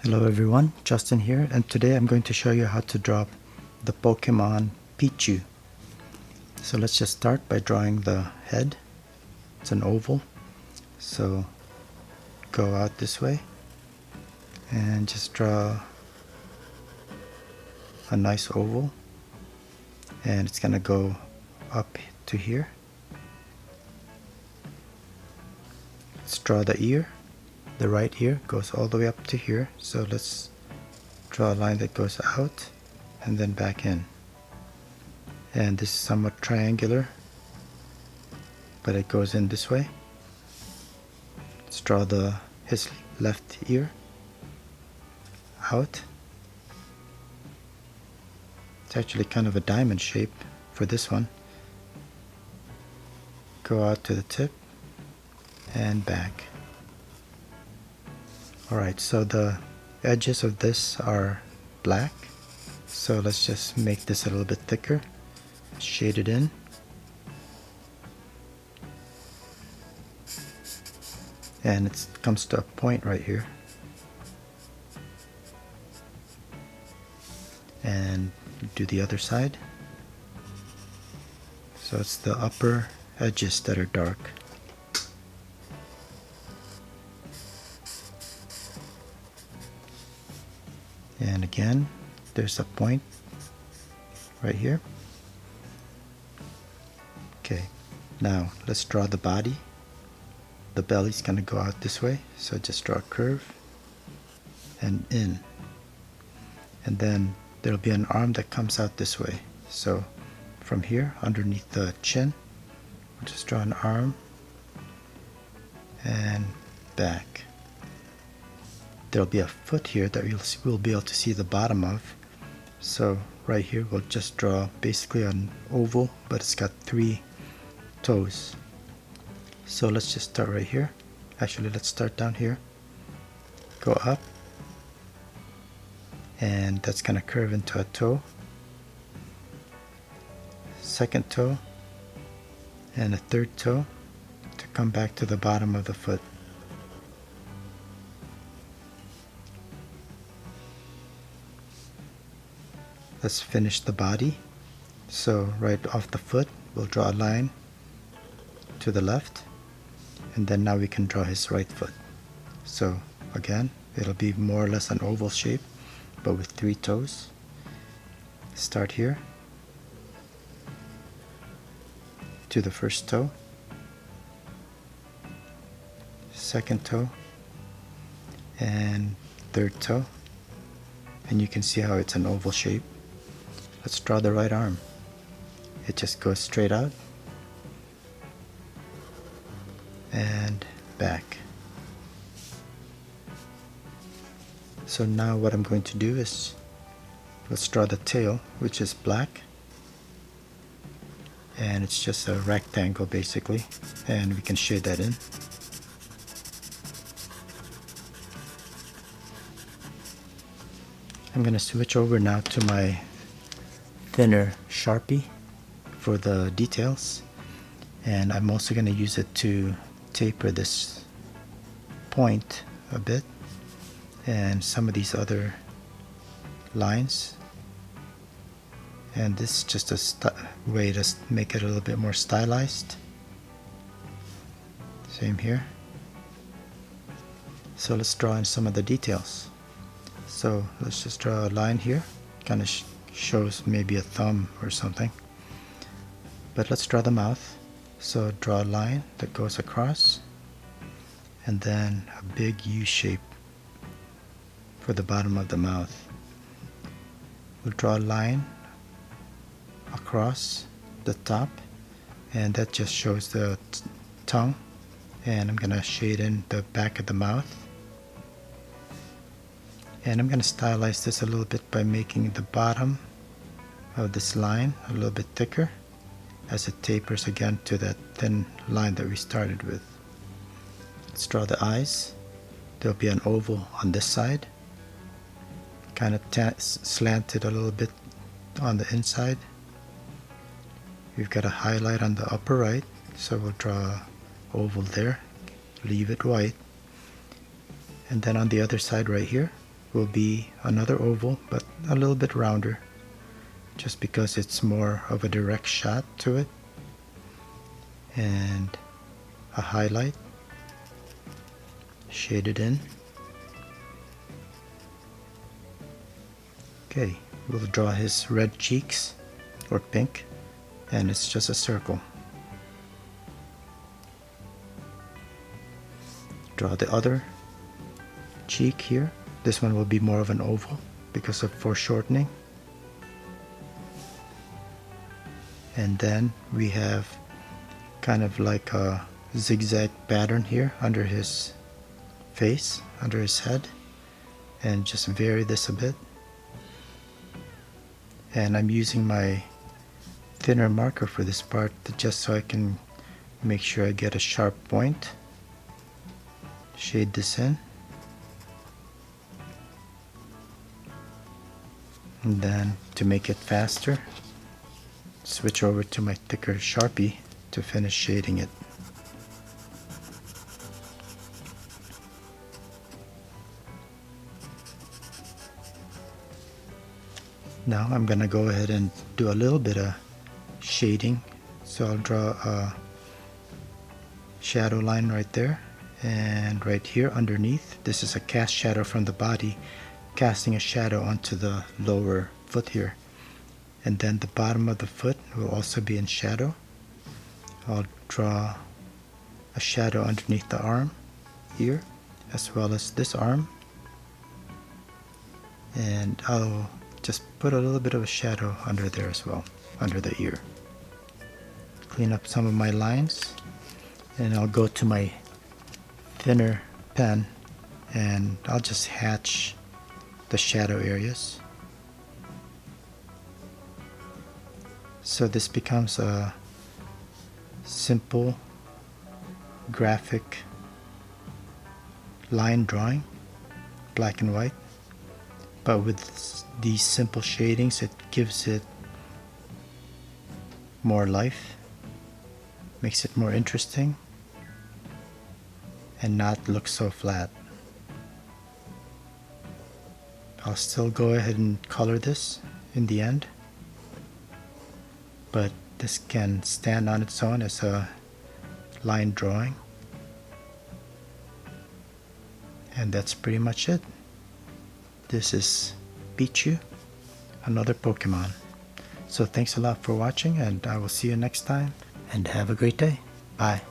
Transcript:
Hello everyone, Justin here, and today I'm going to show you how to draw the Pokemon Pichu. So let's just start by drawing the head. It's an oval, so go out this way and just draw a nice oval, and it's gonna go up to here. Let's draw the ear. The right ear goes all the way up to here, so let's draw a line that goes out and then back in. And this is somewhat triangular, but it goes in this way. Let's draw his left ear out. It's actually kind of a diamond shape for this one. Go out to the tip and back. Alright, so the edges of this are black, so let's just make this a little bit thicker, shade it in, and it comes to a point right here, and do the other side. So it's the upper edges that are dark. And again, there's a point right here. Okay, now let's draw the body. The belly's gonna go out this way, so just draw a curve and in. And then there'll be an arm that comes out this way. So from here, underneath the chin, we'll just draw an arm and back. There'll be a foot here that we'll be able to see the bottom of. So right here we'll just draw basically an oval, but it's got 3 toes. So let's just start right here. Actually, let's start down here. Go up, and that's gonna curve into a toe. Second toe, and a third toe to come back to the bottom of the foot. Let's finish the body. So right off the foot, we'll draw a line to the left, and then now we can draw his right foot. So again, it'll be more or less an oval shape, but with 3 toes. Start here to the first toe, second toe, and third toe, and you can see how it's an oval shape. Let's draw the right arm. It just goes straight out and back. So now what I'm going to do is, let's draw the tail, which is black, and it's just a rectangle basically, and we can shade that in. I'm going to switch over now to my thinner Sharpie for the details, and I'm also going to use it to taper this point a bit and some of these other lines, and this is just a way to make it a little bit more stylized. Same here. So let's draw in some of the details. So let's just draw a line here, kind of shows maybe a thumb or something, but let's draw the mouth. So draw a line that goes across, and then a big U shape for the bottom of the mouth. We'll draw a line across the top, and that just shows the tongue, and I'm gonna shade in the back of the mouth. And I'm going to stylize this a little bit by making the bottom of this line a little bit thicker as it tapers again to that thin line that we started with. Let's draw the eyes. There'll be an oval on this side, kind of slanted a little bit on the inside. We've got a highlight on the upper right, so we'll draw an oval there, leave it white. And then on the other side right here, will be another oval, but a little bit rounder, just because it's more of a direct shot to it. And a highlight, shade it in. Okay, we'll draw his red cheeks, or pink, and it's just a circle. Draw the other cheek here. This one will be more of an oval because of foreshortening. And then we have kind of like a zigzag pattern here under his face, under his head, and just vary this a bit. And I'm using my thinner marker for this part just so I can make sure I get a sharp point. Shade this in. And then to make it faster, switch over to my thicker Sharpie to finish shading it. Now I'm gonna go ahead and do a little bit of shading. So I'll draw a shadow line right there, and right here underneath, this is a cast shadow from the body, casting a shadow onto the lower foot here. And then the bottom of the foot will also be in shadow. I'll draw a shadow underneath the arm here, as well as this arm. And I'll just put a little bit of a shadow under there as well, under the ear. Clean up some of my lines, and I'll go to my thinner pen and I'll just hatch the shadow areas. So this becomes a simple graphic line drawing, black and white, but with these simple shadings it gives it more life, makes it more interesting, and not look so flat. I'll still go ahead and color this in the end, but this can stand on its own as a line drawing. And that's pretty much it. This is Pichu, another Pokemon. So thanks a lot for watching, and I will see you next time, and have a great day. Bye.